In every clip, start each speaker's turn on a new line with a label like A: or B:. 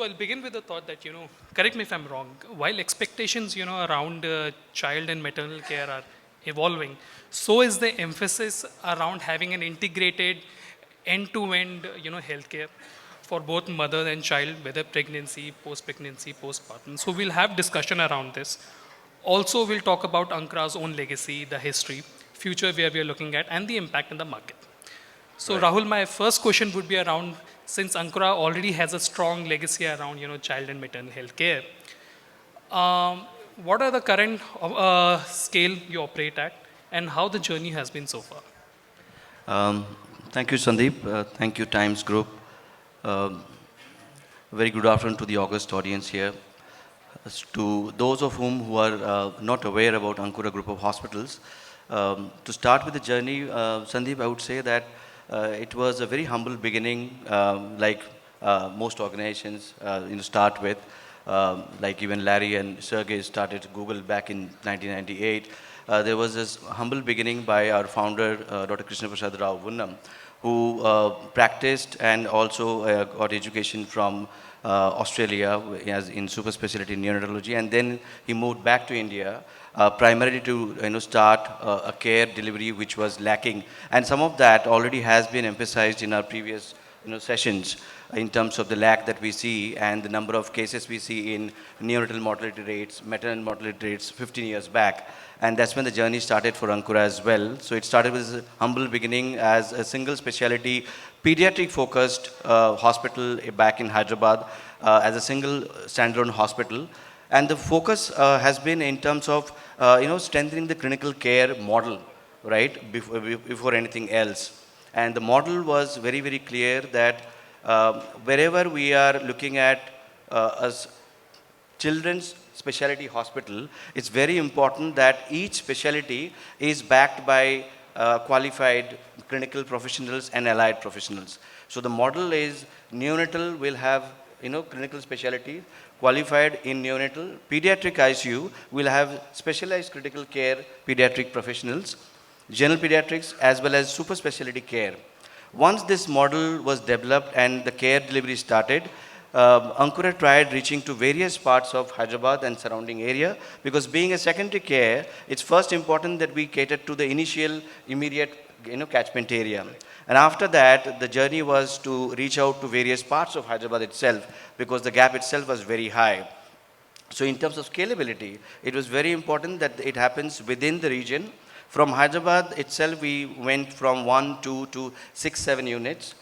A: I'll begin with the thought that, correct me if I'm wrong, while expectations, around child and maternal care are evolving, so is the emphasis around having an integrated end-to-end, healthcare for both mother and child, whether pregnancy, post-pregnancy, postpartum. So we'll have discussion around this. Also, we'll talk about Ankara's own legacy, the history, future where we are looking at, and the impact in the market. So
B: Right.
A: Rahul, my first question would be around, since Ankura already has a strong legacy around, child and maternal health care, um, what are the current scale you operate at, and how the journey has been so far?
B: Um, Thank you, Sandeep. Thank you, Times Group. Um, Very good afternoon to the august audience here. To those of whom who are not aware about Ankura Group of Hospitals, to start with the journey, Sandeep, I would say that it was a very humble beginning, like most organizations start with. Like even Larry and Sergey started Google back in 1998. There was this humble beginning by our founder, Dr. Krishna Prasad Rao Vunnam, who practiced and also got education from Australia as in super specialty neonatology, and then he moved back to India primarily to start a care delivery which was lacking, and some of that already has been emphasized in our previous sessions in terms of the lack that we see and the number of cases we see in neonatal mortality rates, maternal mortality rates 15 years back. And that's when the journey started for Ankura as well. So it started with a humble beginning as a single specialty pediatric focused hospital back in Hyderabad as a single standalone hospital. And the focus has been in terms of strengthening the clinical care model, right, before anything else. And the model was very, very clear that wherever we are looking at as children's specialty hospital, it's very important that each specialty is backed by qualified clinical professionals and allied professionals. So the model is neonatal will have clinical specialty qualified in neonatal. Pediatric ICU will have specialized critical care pediatric professionals, general pediatrics as well as super specialty care. Once this model was developed and the care delivery started, Ankura tried reaching to various parts of Hyderabad and surrounding area, because being a secondary care, it's first important that we cater to the initial immediate catchment area. And after that, the journey was to reach out to various parts of Hyderabad itself, because the gap itself was very high. So in terms of scalability, it was very important that it happens within the region. From Hyderabad itself, we went from 1, 2 to 6, 7 units.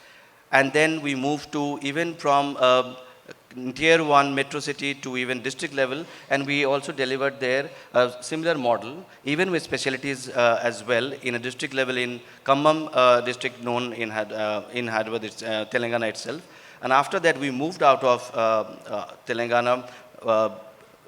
B: And then we moved to even from tier 1 metro city to even district level, and we also delivered there a similar model, even with specialties as well, in a district level in Khammam district known in Hyderabad, Telangana itself. And after that, we moved out of Telangana,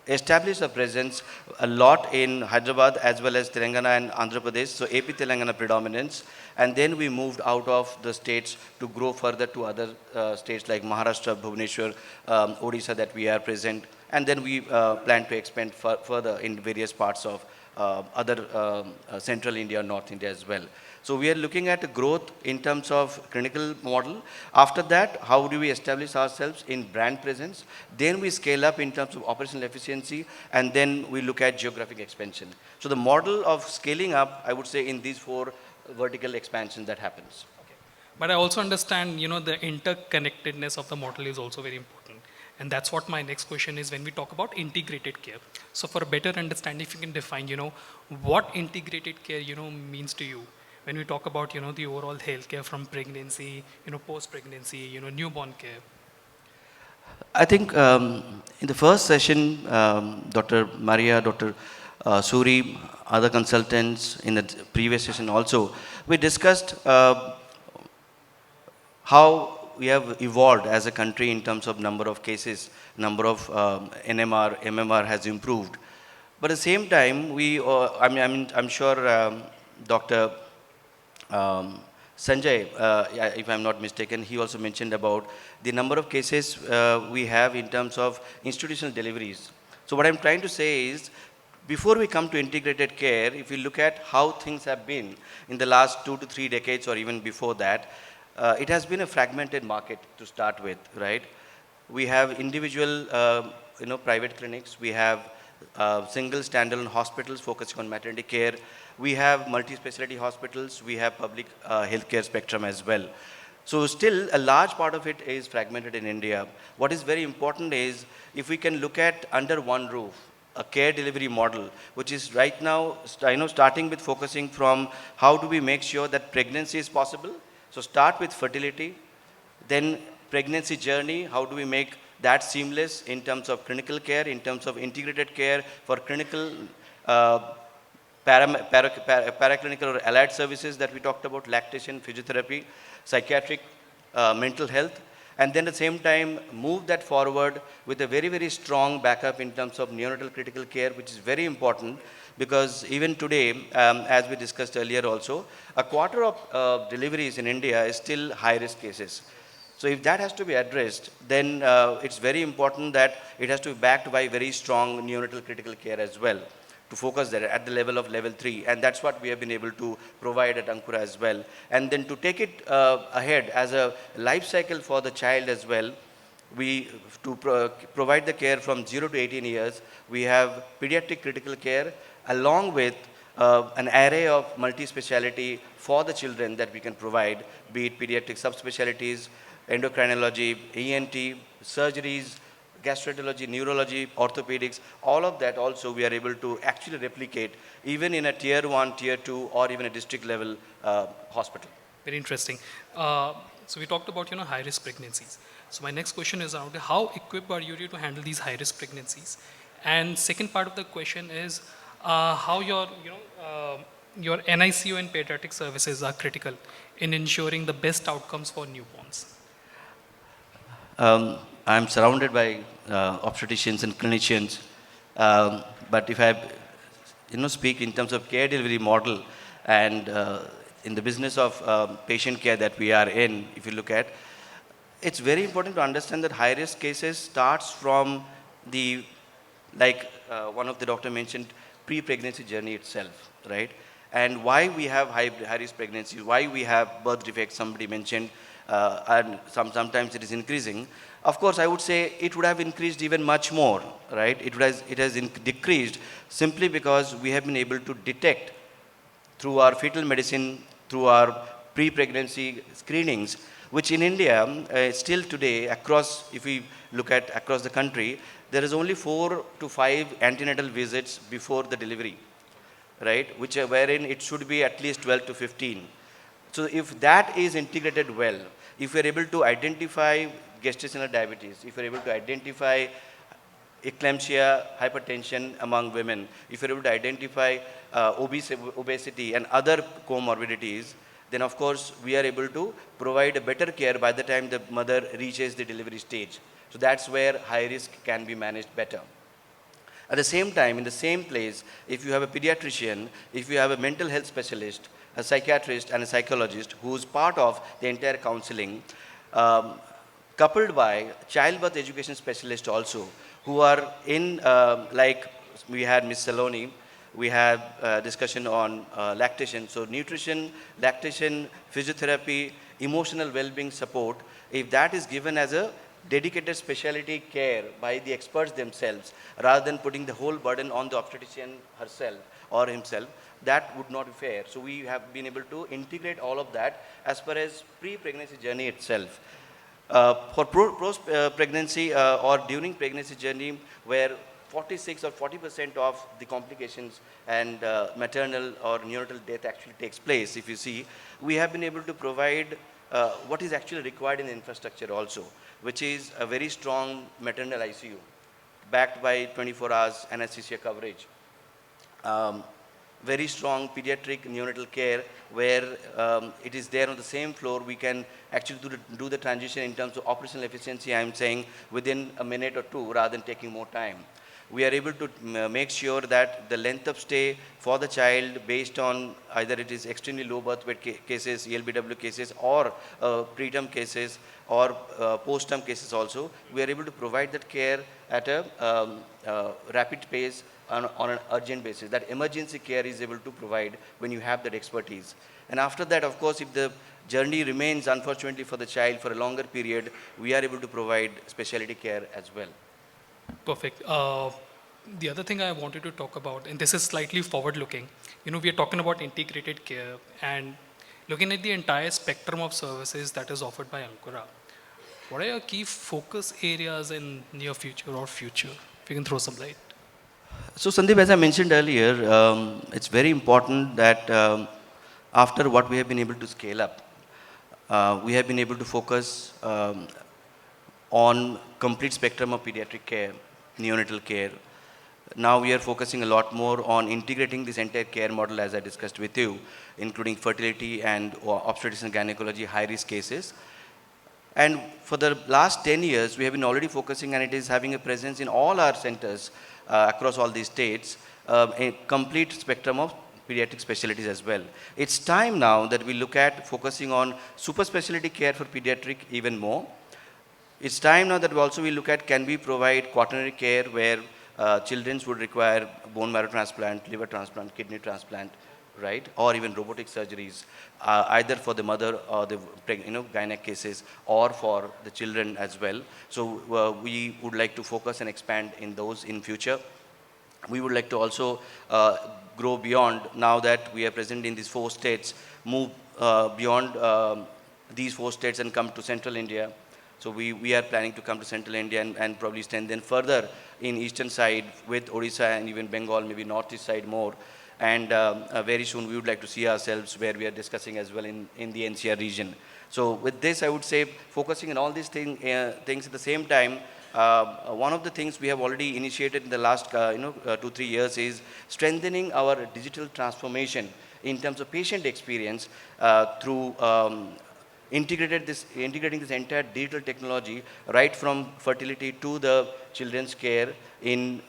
B: established a presence a lot in Hyderabad as well as Telangana and Andhra Pradesh, so AP Telangana predominance. And then we moved out of the states to grow further to other states like Maharashtra, Bhubaneswar, Odisha that we are present. And then we plan to expand further in various parts of other central India, North India as well. So we are looking at growth in terms of clinical model. After that, how do we establish ourselves in brand presence? Then we scale up in terms of operational efficiency, and then we look at geographic expansion. So the model of scaling up, I would say, in these 4 vertical expansions that happens.
A: But I also understand, the interconnectedness of the model is also very important. And that's what my next question is when we talk about integrated care. So for a better understanding, if you can define, what integrated care, means to you when we talk about, the overall healthcare from pregnancy, post-pregnancy, newborn care.
B: I think in the first session, Dr. Maria, Dr. Suri, other consultants in the previous session also, we discussed how we have evolved as a country in terms of number of cases, number of NMR, MMR has improved. But at the same time, I'm sure Dr. Sanjay, if I'm not mistaken, he also mentioned about the number of cases we have in terms of institutional deliveries. So what I'm trying to say is, before we come to integrated care, if we look at how things have been in the last 2 to 3 decades or even before that, it has been a fragmented market to start with, right? We have individual, private clinics. We have single standalone hospitals focusing on maternity care. We have multi-specialty hospitals. We have public healthcare spectrum as well. So still a large part of it is fragmented in India. What is very important is if we can look at under one roof, a care delivery model, which is right now, starting with focusing from how do we make sure that pregnancy is possible. So start with fertility, then pregnancy journey, how do we make that seamless in terms of clinical care, in terms of integrated care for clinical, uh, paraclinical or allied services that we talked about, lactation, physiotherapy, psychiatric, mental health, and then at the same time move that forward with a very, very strong backup in terms of neonatal critical care, which is very important because even today, as we discussed earlier also, a quarter of deliveries in India is still high-risk cases. So if that has to be addressed, then it's very important that it has to be backed by very strong neonatal critical care as well to focus there at the level of level 3. And that's what we have been able to provide at Ankura as well. And then to take it ahead as a life cycle for the child as well, we provide the care from 0 to 18 years. We have pediatric critical care along with an array of multi-speciality for the children that we can provide, be it pediatric subspecialties, endocrinology, ENT, surgeries, gastroenterology, neurology, orthopedics, all of that also we are able to actually replicate even in a tier 1, tier 2 or even a district level hospital.
A: Very interesting. So we talked about high risk pregnancies. So my next question is around how equipped are you to handle these high risk pregnancies? And second part of the question is how your NICU and pediatric services are critical in ensuring the best outcomes for newborns.
B: I'm surrounded by obstetricians and clinicians, but if I speak in terms of care delivery model and in the business of patient care that we are in, if you look at, it's very important to understand that high risk cases starts from the, like one of the doctor mentioned, pre-pregnancy journey itself, right? And why we have high risk pregnancy, why we have birth defects, somebody mentioned, and sometimes it is increasing. Of course, I would say it would have increased even much more, right? It has decreased simply because we have been able to detect through our fetal medicine, through our pre-pregnancy screenings, which in India, still today, across, if we look at across the country, there is only 4 to 5 antenatal visits before the delivery, right? Wherein it should be at least 12 to 15. So if that is integrated well, if we are able to identify gestational diabetes, if we are able to identify eclampsia, hypertension among women, if we are able to identify obesity and other comorbidities, then of course we are able to provide a better care by the time the mother reaches the delivery stage. So that's where high risk can be managed better. At the same time, in the same place, if you have a pediatrician, if you have a mental health specialist, a psychiatrist and a psychologist who's part of the entire counseling, coupled by childbirth education specialists also, who are in, like we had Ms. Saloni, we have discussion on lactation. So nutrition, lactation, physiotherapy, emotional well-being support, if that is given as a dedicated specialty care by the experts themselves, rather than putting the whole burden on the obstetrician herself or himself, that would not be fair. So we have been able to integrate all of that as far as pre-pregnancy journey itself. For post-pregnancy or during pregnancy journey, where 46 or 40% of the complications and maternal or neonatal death actually takes place, if you see, we have been able to provide what is actually required in the infrastructure also, which is a very strong maternal ICU, backed by 24 hours anesthesia coverage. Very strong pediatric neonatal care where it is there on the same floor. We can actually do the transition in terms of operational efficiency, I'm saying, within a minute or two rather than taking more time. We are able to make sure that the length of stay for the child based on either it is extremely low birth weight cases, ELBW cases, or preterm cases, or post-term cases also, we are able to provide that care at a rapid pace on an urgent basis, that emergency care is able to provide when you have that expertise. And after that, of course, if the journey remains, unfortunately, for the child for a longer period, we are able to provide specialty care as well.
A: Perfect. The other thing I wanted to talk about, and this is slightly forward-looking, we are talking about integrated care and looking at the entire spectrum of services that is offered by Ankura. What are your key focus areas in near future or future? If you can throw some light.
B: So, Sandeep, as I mentioned earlier, it's very important that after what we have been able to scale up, we have been able to focus on complete spectrum of pediatric care, neonatal care. Now we are focusing a lot more on integrating this entire care model, as I discussed with you, including fertility and obstetrics and gynecology high-risk cases. And for the last 10 years, we have been already focusing, and it is having a presence in all our centers across all these states, a complete spectrum of pediatric specialties as well. It's time now that we look at focusing on super specialty care for pediatric even more. It's time now that we also will look at, can we provide quaternary care where children would require bone marrow transplant, liver transplant, kidney transplant, right? Or even robotic surgeries, either for the mother or the gynec cases, or for the children as well. So we would like to focus and expand in those in future. We would like to also grow beyond, now that we are present in these 4 states, move beyond these 4 states and come to central India. So we are planning to come to central India and probably strengthen further in eastern side with Odisha and even Bengal, maybe northeast side more. And very soon we would like to see ourselves where we are discussing as well in the NCR region. So with this, I would say, focusing on all these things at the same time, one of the things we have already initiated in the last 2-3 years is strengthening our digital transformation in terms of patient experience through integrating this entire digital technology right from fertility to the children's care in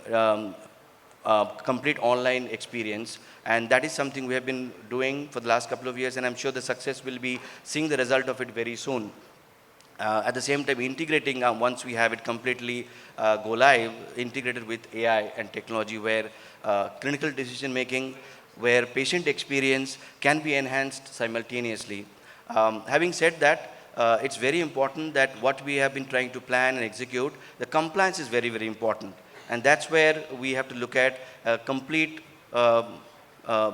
B: complete online experience. And that is something we have been doing for the last couple of years, and I'm sure the success will be seeing the result of it very soon. At the same time, integrating, once we have it completely go live, integrated with AI and technology, where clinical decision making, where patient experience can be enhanced simultaneously. Having said that, it's very important that what we have been trying to plan and execute, the compliance is very, very important. And that's where we have to look at complete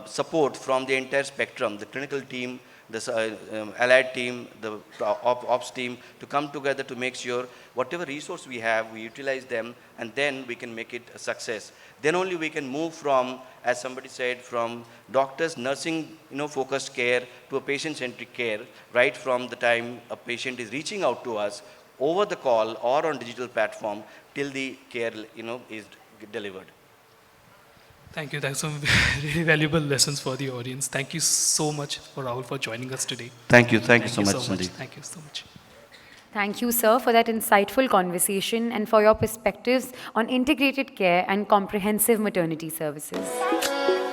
B: support from the entire spectrum, the clinical team, the allied team, the ops team, to come together to make sure whatever resource we have, we utilize them, and then we can make it a success. Then only we can move from, as somebody said, from doctors, nursing, focused care to a patient-centric care, right from the time a patient is reaching out to us over the call or on digital platform till the care, is delivered.
A: Thank you. That's some really valuable lessons for the audience. Thank you so much, Rahul, for joining us today.
B: Thank you. Thank you so much, Sandeep.
A: Thank you so much.
C: Thank you, sir, for that insightful conversation and for your perspectives on integrated care and comprehensive maternity services.